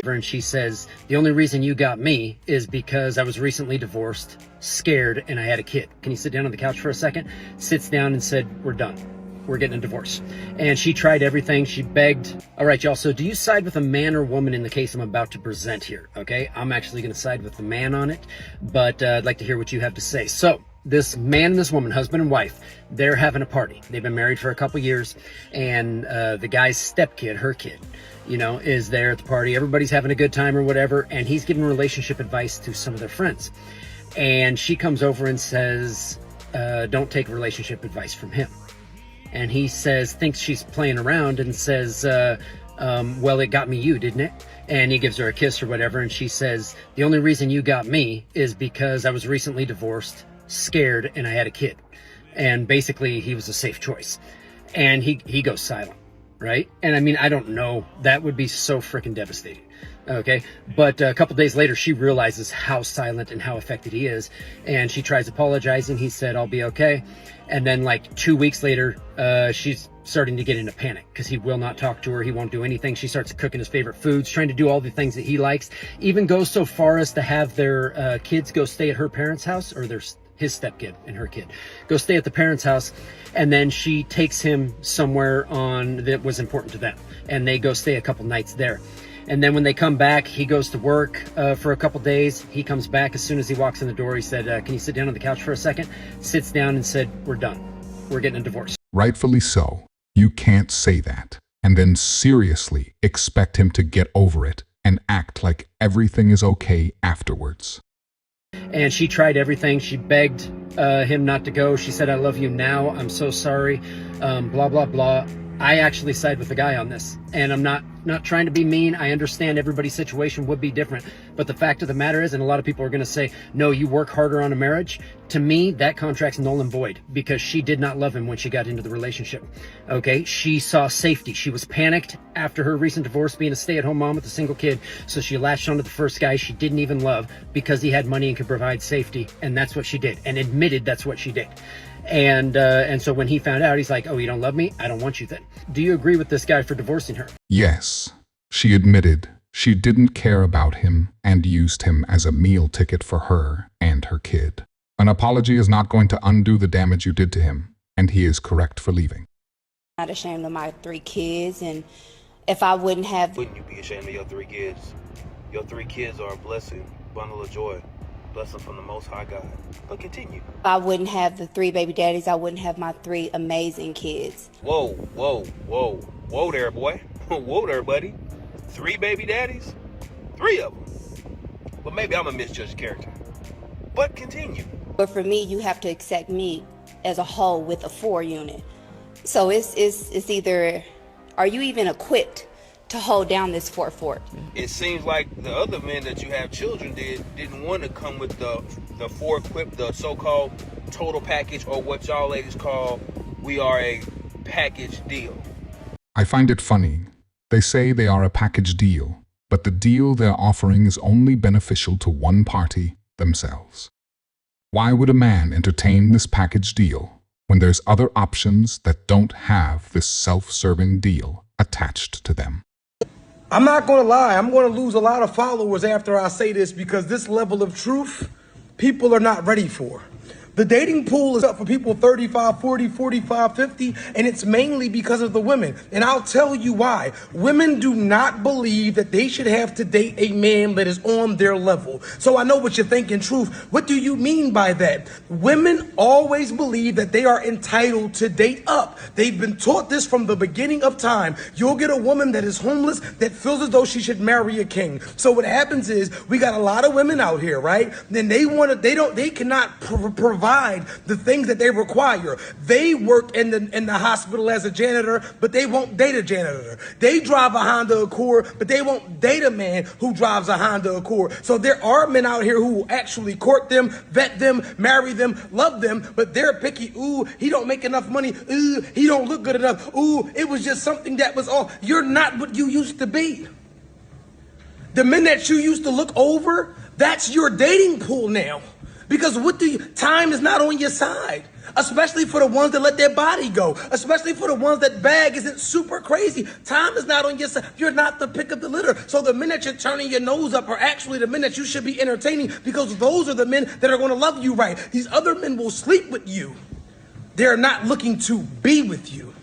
And she says, the only reason you got me is because I was recently divorced, scared, and I had a kid. Can you sit down on the couch for a second? Sits down and said, we're done. We're getting a divorce. And she tried everything. She begged. All right, y'all. So do you side with a man or woman in the case I'm about to present here? Okay. I'm actually going to side with the man on it, but I'd like to hear what you have to say. So this man and this woman, husband and wife, they're having a party. They've been married for a couple years, and the guy's stepkid, her kid, you know, is there at the party. Everybody's having a good time or whatever, and he's giving relationship advice to some of their friends. And she comes over and says, don't take relationship advice from him. And he says, thinks she's playing around, and says, well, it got me you, didn't it? And he gives her a kiss or whatever, and she says, the only reason you got me is because I was recently divorced, scared, and I had a kid. And basically he was a safe choice. And he goes silent, right? And I mean, I don't know, that would be so freaking devastating. Okay, but a couple days later she realizes how silent and how affected he is, and she tries apologizing. He said, I'll be okay. And then like 2 weeks later, she's starting to get into panic because he will not talk to her. He won't do anything. She starts cooking his favorite foods, trying to do all the things that he likes, even goes so far as to have their kids go stay at her parents' house, or his stepkid and her kid go stay at the parents' house. And then she takes him somewhere that was important to them, and they go stay a couple nights there. And then when they come back, he goes to work for a couple days. He comes back. As soon as he walks in the door, he said, can you sit down on the couch for a second? Sits down and said, we're done. We're getting a divorce. Rightfully so. You can't say that and then seriously expect him to get over it and act like everything is okay afterwards. And she tried everything. She begged him not to go. She said, I love you now. I'm so sorry. Blah, blah, blah. I actually side with the guy on this, and I'm not trying to be mean. I understand everybody's situation would be different, but the fact of the matter is, and a lot of people are going to say, no, you work harder on a marriage. To me, that contract's null and void, because she did not love him when she got into the relationship. Okay, she saw safety. She was panicked after her recent divorce, being a stay-at-home mom with a single kid, so she latched onto the first guy she didn't even love because he had money and could provide safety, and that's what she did, and admitted that's what she did. And so when he found out, he's like, oh, you don't love me? I don't want you then. Do you agree with this guy for divorcing her? Yes. She admitted she didn't care about him and used him as a meal ticket for her and her kid. An apology is not going to undo the damage you did to him, and he is correct for leaving. I'm not ashamed of my 3 kids, and if I wouldn't have... Wouldn't you be ashamed of your 3 kids? Your 3 kids are a blessing, bundle of joy. Blessing from the Most High God. But continue. If I wouldn't have the 3 baby daddies, I wouldn't have my 3 amazing kids. Whoa, whoa, whoa. Whoa there, boy. Whoa there, buddy. 3 baby daddies? 3 of them. But maybe I'm a misjudged character. But continue. But for me, you have to accept me as a whole with a 4 unit. So it's either, are you even equipped to hold down this 4 fort? It seems like the other men that you have children didn't want to come with the 4 equipped, the so-called total package, or what y'all ladies call, we are a package deal. I find it funny. They say they are a package deal, but the deal they're offering is only beneficial to one party, themselves. Why would a man entertain this package deal when there's other options that don't have this self-serving deal attached to them? I'm not going to lie, I'm going to lose a lot of followers after I say this, because this level of truth, people are not ready for. The dating pool is up for people 35, 40, 45, 50, and it's mainly because of the women. And I'll tell you why. Women do not believe that they should have to date a man that is on their level. So I know what you're thinking, Truth. What do you mean by that? Women always believe that they are entitled to date up. They've been taught this from the beginning of time. You'll get a woman that is homeless that feels as though she should marry a king. So what happens is, we got a lot of women out here, right? Then they cannot provide the things that they require. They work in the hospital as a janitor, but they won't date a janitor. They drive a Honda Accord, but they won't date a man who drives a Honda Accord. So there are men out here who will actually court them, vet them, marry them, love them, but they're picky. Ooh, he don't make enough money. Ooh, he don't look good enough. Ooh, it was just something that was all. You're not what you used to be. The men that you used to look over, that's your dating pool now. Because time is not on your side. Especially for the ones that let their body go. Especially for the ones that bag isn't super crazy. Time is not on your side. You're not the pick of the litter. So the men that you're turning your nose up are actually the men that you should be entertaining, because those are the men that are going to love you right. These other men will sleep with you. They're not looking to be with you.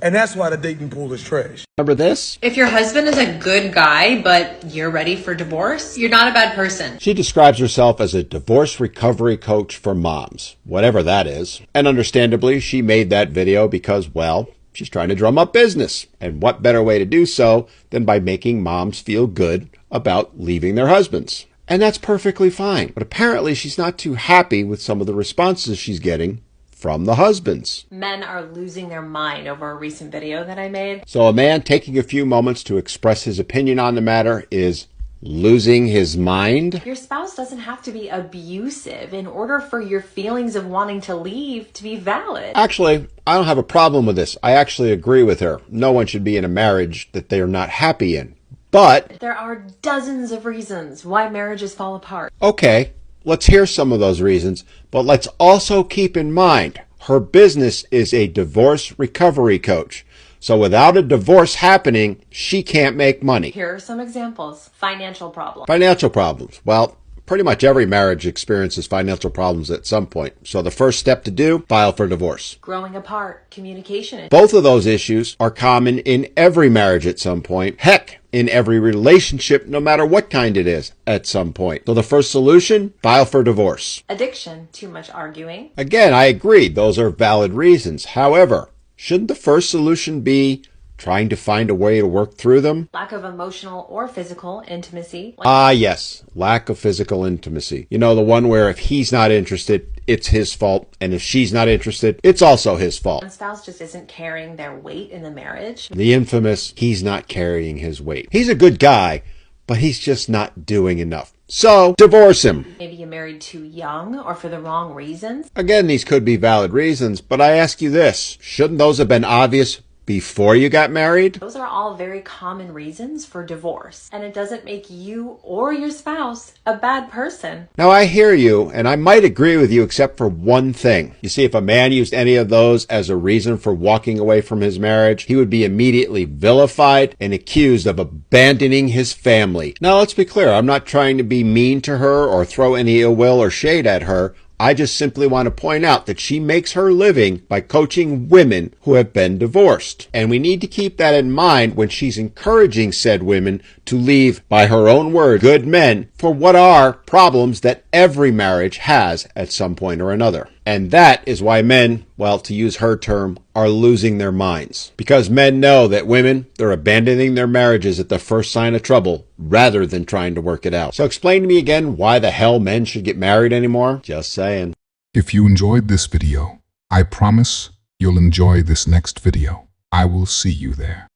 And that's why the dating pool is trash. Remember this? If your husband is a good guy, but you're ready for divorce, you're not a bad person. She describes herself as a divorce recovery coach for moms, whatever that is. And understandably, she made that video because, well, she's trying to drum up business. And what better way to do so than by making moms feel good about leaving their husbands? And that's perfectly fine. But apparently she's not too happy with some of the responses she's getting from the husbands. Men are losing their mind over a recent video that I made. So a man taking a few moments to express his opinion on the matter is losing his mind? Your spouse doesn't have to be abusive in order for your feelings of wanting to leave to be valid. Actually, I don't have a problem with this. I actually agree with her. No one should be in a marriage that they are not happy in. But there are dozens of reasons why marriages fall apart. Okay, let's hear some of those reasons, but let's also keep in mind her business is a divorce recovery coach. So without a divorce happening, she can't make money. Here are some examples. Financial problems. Financial problems. Well, pretty much every marriage experiences financial problems at some point. So the first step to do, file for divorce. Growing apart. Communication. Both of those issues are common in every marriage at some point. Heck, in every relationship, no matter what kind it is, at some point. So the first solution, file for divorce. Addiction. Too much arguing. Again, I agree. Those are valid reasons. However, shouldn't the first solution be trying to find a way to work through them? Lack of emotional or physical intimacy. Yes. Lack of physical intimacy. You know, the one where if he's not interested, it's his fault. And if she's not interested, it's also his fault. One spouse just isn't carrying their weight in the marriage. The infamous, he's not carrying his weight. He's a good guy, but he's just not doing enough. So, divorce him. Maybe you married too young or for the wrong reasons. Again, these could be valid reasons, but I ask you this. Shouldn't those have been obvious before you got married? Those are all very common reasons for divorce, and it doesn't make you or your spouse a bad person. Now, I hear you, and I might agree with you except for one thing. You see, if a man used any of those as a reason for walking away from his marriage, he would be immediately vilified and accused of abandoning his family. Now, let's be clear. I'm not trying to be mean to her or throw any ill will or shade at her. I just simply want to point out that she makes her living by coaching women who have been divorced. And we need to keep that in mind when she's encouraging said women to leave, by her own word, good men for what are problems that every marriage has at some point or another. And that is why men, well, to use her term, are losing their minds. Because men know that women, they're abandoning their marriages at the first sign of trouble rather than trying to work it out. So explain to me again why the hell men should get married anymore? Just saying. If you enjoyed this video, I promise you'll enjoy this next video. I will see you there.